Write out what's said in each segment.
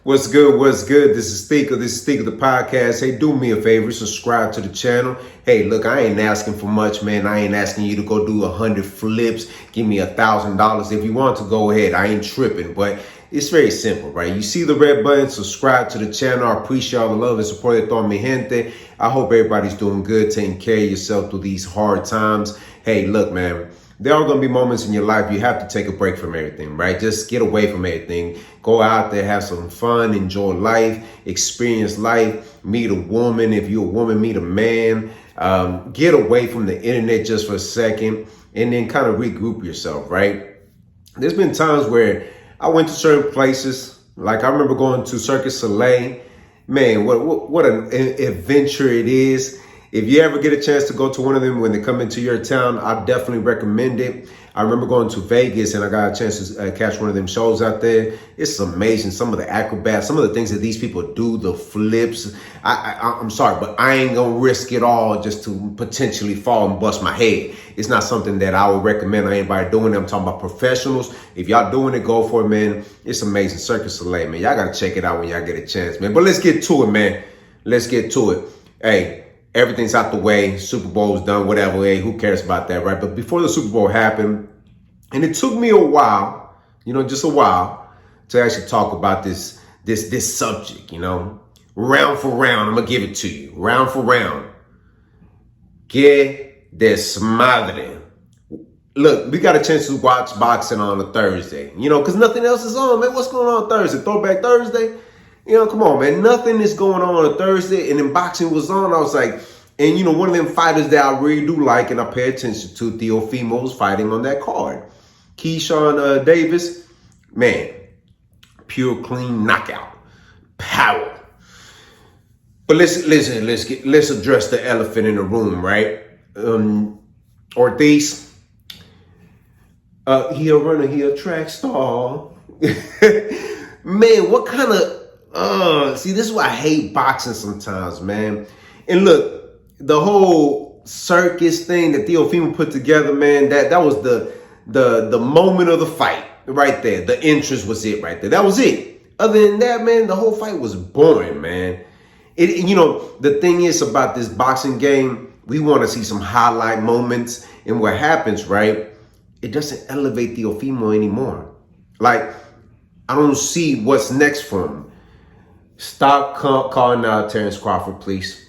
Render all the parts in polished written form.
What's good? What's good? This is Stika. This is Stika the podcast. Hey, do me a favor, subscribe to the channel. Hey, look, I ain't asking for much, man. I ain't asking you to go do 100 flips. Give me $1,000. If you want to, go ahead. I ain't tripping, but it's very simple, right? You see the red button, subscribe to the channel. I appreciate all the love and support de toda mi gente. I hope everybody's doing good, taking care of yourself through these hard times. Hey, look, man. There are going to be moments in your life you have to take a break from everything, right? Just get away from everything. Go out there, have some fun, enjoy life, experience life, meet a woman. If you're a woman, meet a man. Get away from the internet just for a second and then kind of regroup yourself, right? There's been times where I went to certain places. Like I remember going to Circus Soleil. Man, what an adventure it is. If you ever get a chance to go to one of them when they come into your town, I definitely recommend it. I remember going to Vegas and I got a chance to catch one of them shows out there. It's amazing. Some of the acrobats, some of the things that these people do, the flips. I'm sorry, but I ain't going to risk it all just to potentially fall and bust my head. It's not something that I would recommend anybody doing. I'm talking about professionals. If y'all doing it, go for it, man. It's amazing. Circus Soleil, man. Y'all got to check it out when y'all get a chance, man. But let's get to it, man. Let's get to it. Hey. Everything's out the way. Super Bowl's done, whatever. Hey, who cares about that, right? But before the Super Bowl happened, and it took me a while, just a while, to actually talk about this subject, Round for round, I'm going to give it to you. Round for round. Que desmadre. Look, we got a chance to watch boxing on a Thursday, because nothing else is on, man. What's going on Thursday? Throwback Thursday? Come on, man. Nothing is going on a Thursday. And then boxing was on. I was like, and one of them fighters that I really do like and I pay attention to, TEOFIMO, was fighting on that card. Keyshawn Davis, man, pure clean knockout. Power. But let's address the elephant in the room, right? Ortiz, he a runner, he a track star. Man, what kind of see, this is why I hate boxing sometimes, man. And look, the whole circus thing that TEOFIMO put together, man, that was the moment of the fight right there. The interest was it right there. That was it. Other than that, man, the whole fight was boring, man. The thing is about this boxing game, we want to see some highlight moments. And what happens, right? It doesn't elevate TEOFIMO anymore. Like, I don't see what's next for him. Stop calling out Terrence Crawford, please.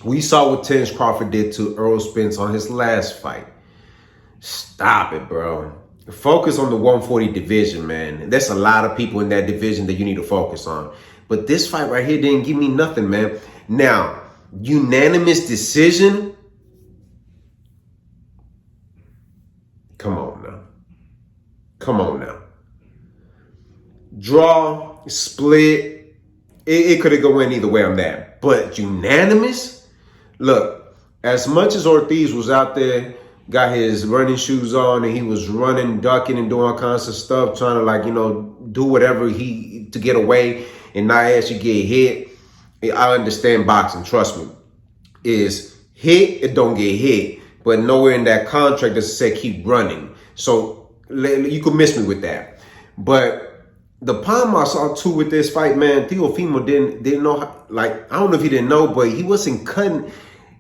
We saw what Terrence Crawford did to Errol Spence on his last fight. Stop it, bro. Focus on the 140 division, man. There's a lot of people in that division that you need to focus on. But this fight right here didn't give me nothing, man. Now, unanimous decision. Come on now. Come on now. Draw, split. It could have gone either way on that. But unanimous? Look, as much as Ortiz was out there, got his running shoes on, and he was running, ducking, and doing all kinds of stuff, trying to, do whatever to get away and not actually get hit. I understand boxing, trust me. Is hit, it don't get hit. But nowhere in that contract does it say keep running. So you could miss me with that. But the problem I saw too with this fight, man, TEOFIMO didn't know how, I don't know if he didn't know, but he wasn't cutting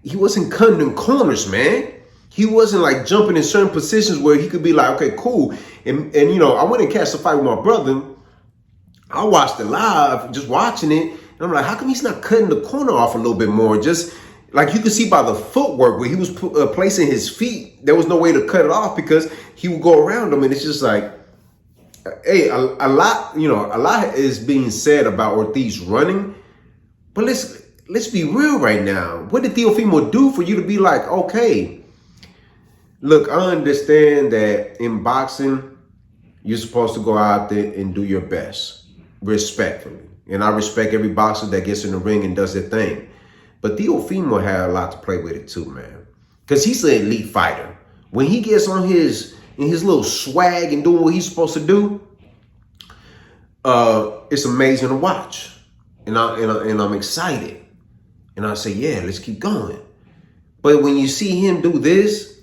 in corners, man. He wasn't jumping in certain positions where he could be like, okay, cool. And I went and catch the fight with my brother. I watched it live, just watching it. And I'm like, how come he's not cutting the corner off a little bit more? Just like you could see by the footwork where he was placing his feet, there was no way to cut it off because he would go around them. And it's just like, hey, a lot is being said about Ortiz running, but let's be real right now. What did TEOFIMO do for you to be like, okay, look, I understand that in boxing, you're supposed to go out there and do your best, respectfully. And I respect every boxer that gets in the ring and does their thing. But TEOFIMO had a lot to play with it too, man. Because he's an elite fighter. When he gets on his little swag and doing what he's supposed to do, it's amazing to watch. And I'm excited. And I say, yeah, let's keep going. But when you see him do this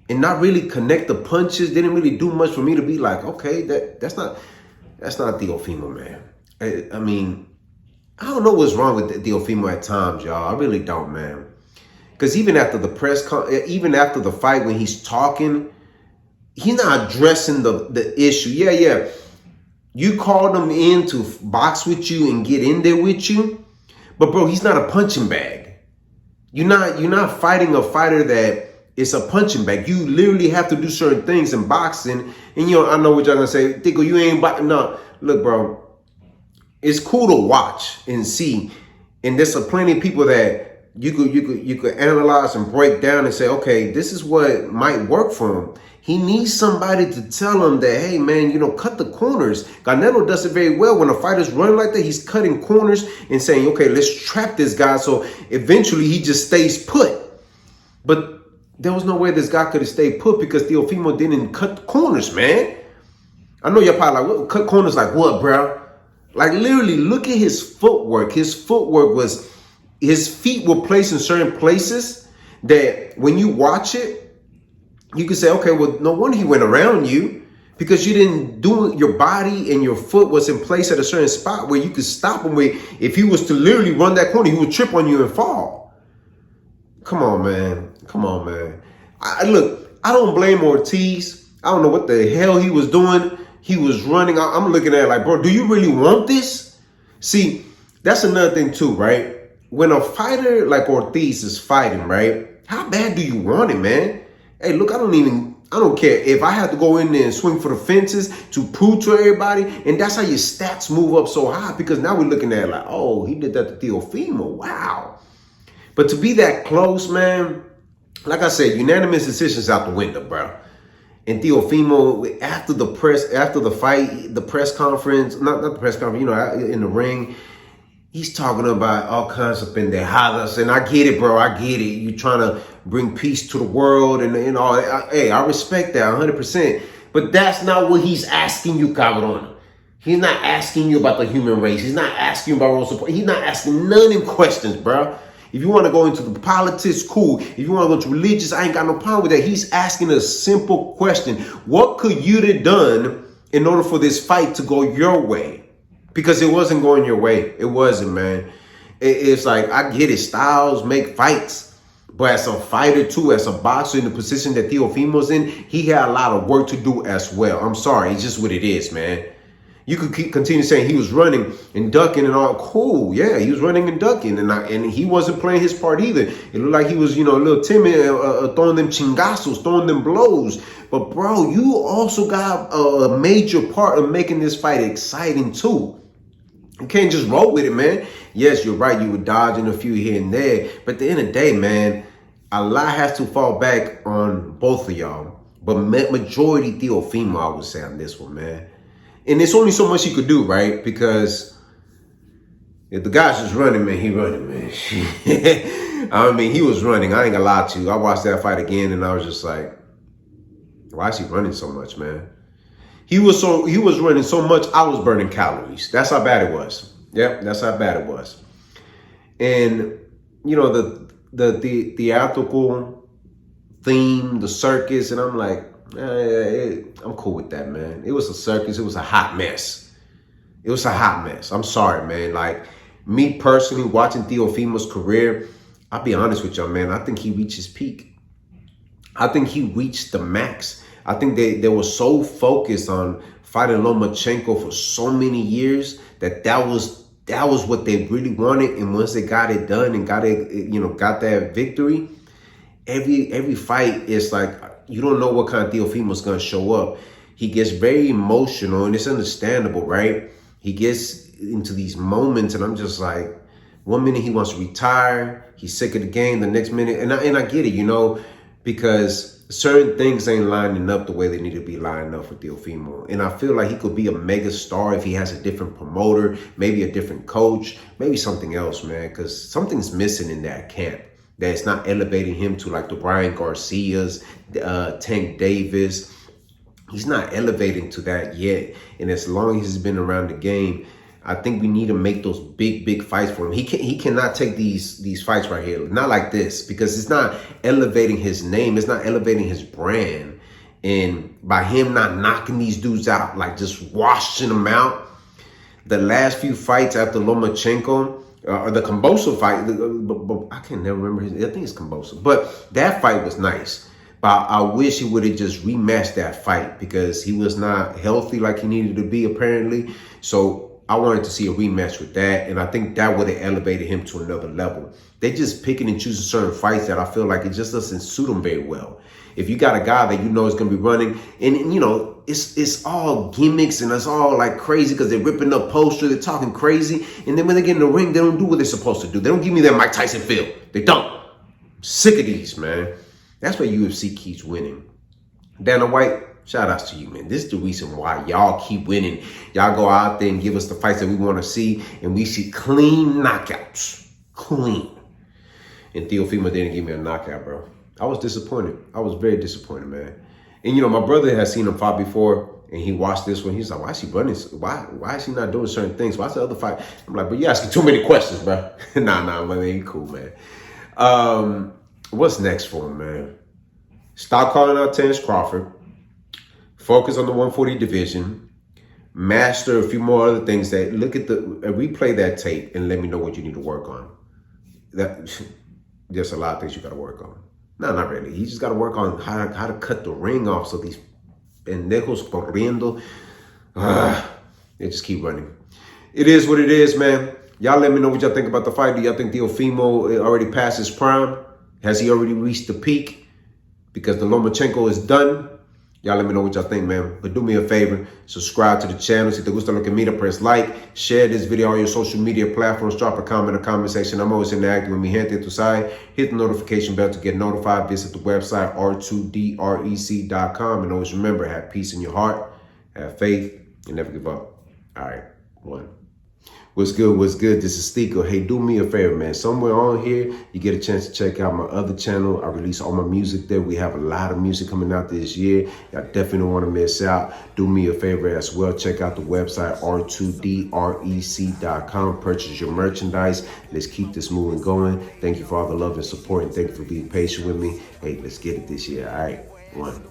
and not really connect the punches, didn't really do much for me to be like, okay, that's not TEOFIMO, man. I mean, I don't know what's wrong with Teofimo at times, y'all. I really don't, man. Because even after even after the fight, when he's talking, he's not addressing the issue. Yeah. You called him in to box with you and get in there with you, but bro, he's not a punching bag. You're not fighting a fighter that is a punching bag. You literally have to do certain things in boxing. And I know what y'all gonna say. Tico, you ain't boxing. No, look, bro. It's cool to watch and see, and there's plenty of people that you could analyze and break down and say, okay, this is what might work for him. He needs somebody to tell him that, hey man, cut the corners. Canelo does it very well. When a fighter's running like that, he's cutting corners and saying, okay, let's trap this guy so eventually he just stays put. But there was no way this guy could have stayed put because Teofimo didn't cut the corners, man. I know you're probably like, what, cut corners like what, bro? Like literally, look at his footwork. His footwork was, his feet were placed in certain places that when you watch it, you could say, okay, well, no wonder he went around you because you didn't do it. Your body and your foot was in place at a certain spot where you could stop him. Where if he was to literally run that corner, he would trip on you and fall. Come on, man. Come on, man. Look, I don't blame Ortiz. I don't know what the hell he was doing. He was running. I'm looking at it like, bro, do you really want this? See, that's another thing too, right? When a fighter like Ortiz is fighting, right? How bad do you want it, man? Hey, look, I don't care if I have to go in there and swing for the fences to prove to everybody. And that's how your stats move up so high because now we're looking at it like, oh, he did that to Teofimo. Wow. But to be that close, man, like I said, unanimous decisions out the window, bro. And Teofimo, after the fight, the press conference, not the press conference, in the ring, he's talking about all kinds of pendejadas. And I get it, bro. I get it. You trying to bring peace to the world and all that. Hey, I respect that 100%. But that's not what he's asking you, cabron. He's not asking you about the human race. He's not asking you about world support. He's not asking none of them questions, bro. If you want to go into the politics, cool. If you want to go into religious, I ain't got no problem with that. He's asking a simple question. What could you have done in order for this fight to go your way? Because it wasn't going your way. It wasn't, man. It's like, I get it. Styles make fights. But as a fighter, too, as a boxer in the position that Teofimo's in, he had a lot of work to do as well. I'm sorry. It's just what it is, man. You could continue saying he was running and ducking and all. Cool, yeah, he was running and ducking, and he wasn't playing his part either. It looked like he was, a little timid, throwing them chingazos, throwing them blows. But bro, you also got a major part of making this fight exciting too. You can't just roll with it, man. Yes, you're right. You were dodging a few here and there, but at the end of the day, man, a lot has to fall back on both of y'all. But majority Teofimo, I would say on this one, man. And there's only so much he could do, right? Because if the guy's just running, man, he running, man. I mean, he was running. I ain't gonna lie to you. I watched that fight again, and I was just like, why is he running so much, man? He was running so much, I was burning calories. That's how bad it was. Yep, that's how bad it was. And, the theatrical theme, the circus, and I'm like, I'm cool with that, man. It was a circus. It was a hot mess. It was a hot mess. I'm sorry, man. Like, me personally, watching Teofimo's career, I'll be honest with y'all, man. I think he reached his peak. I think he reached the max. I think they were so focused on fighting Lomachenko for so many years that was what they really wanted. And once they got it done and got that victory, every fight is like, you don't know what kind of Teofimo's going to show up. He gets very emotional, and it's understandable, right? He gets into these moments, and I'm just like, one minute he wants to retire, he's sick of the game, the next minute, and I get it, because certain things ain't lining up the way they need to be lining up for Teofimo. And I feel like he could be a mega star if he has a different promoter, maybe a different coach, maybe something else, man, because something's missing in that camp. That's not elevating him to like the Ryan Garcias, Tank Davis. He's not elevating to that yet. And as long as he's been around the game, I think we need to make those big fights for him. He cannot take these fights right here. Not like this, because it's not elevating his name. It's not elevating his brand. And by him not knocking these dudes out, like just washing them out, The last few fights after Lomachenko, or the Kambosos fight, I can't never remember his, I think it's Kambosos, but that fight was nice. But I wish he would have just rematched that fight because he was not healthy like he needed to be apparently. So I wanted to see a rematch with that, and I think that would have elevated him to another level. They just picking and choosing certain fights that I feel like it just doesn't suit them very well. If you got a guy that you know is going to be running, and you know, it's all gimmicks and it's all like crazy because they're ripping up posters, they're talking crazy, and then when they get in the ring, they don't do what they're supposed to do. They don't give me that Mike Tyson feel. They don't. I'm sick of these, man. That's why UFC keeps winning. Dana White, shout outs to you, man. This is the reason why y'all keep winning. Y'all go out there and give us the fights that we want to see, and we see clean knockouts. Clean. And Teofimo didn't give me a knockout, bro. I was disappointed. I was very disappointed, man. And, you know, my brother has seen him fight before, and he watched this one. He's like, why is he running? Why is he not doing certain things? Why's the other fight? I'm like, but you're asking too many questions, bro. Nah, man, he cool, man. What's next for him, man? Stop calling out Terence Crawford. Focus on the 140 division. Master a few more other things. That look at the replay that tape and let me know what you need to work on. There's a lot of things you got to work on. No, not really. You just got to work on how to cut the ring off so these pendejos corriendo, they just keep running. It is what it is, man. Y'all let me know what y'all think about the fight. Do y'all think Teofimo already passed his prime? Has he already reached the peak? Because the Lomachenko is done. Y'all let me know what y'all think, man. But do me a favor, subscribe to the channel. Si te gusta lo que mira, press like. Share this video on your social media platforms. Drop a comment in the comment section. I'm always interacting with mi gente, tu sabes. Hit the notification bell to get notified. Visit the website, r2drec.com. And always remember, have peace in your heart, have faith, and never give up. All right, one. What's good? What's good? This is Stico. Hey, do me a favor, man. Somewhere on here, you get a chance to check out my other channel. I release all my music there. We have a lot of music coming out this year. Y'all definitely don't want to miss out. Do me a favor as well. Check out the website, r2drec.com. Purchase your merchandise. Let's keep this moving going. Thank you for all the love and support, and thank you for being patient with me. Hey, let's get it this year. All right, one.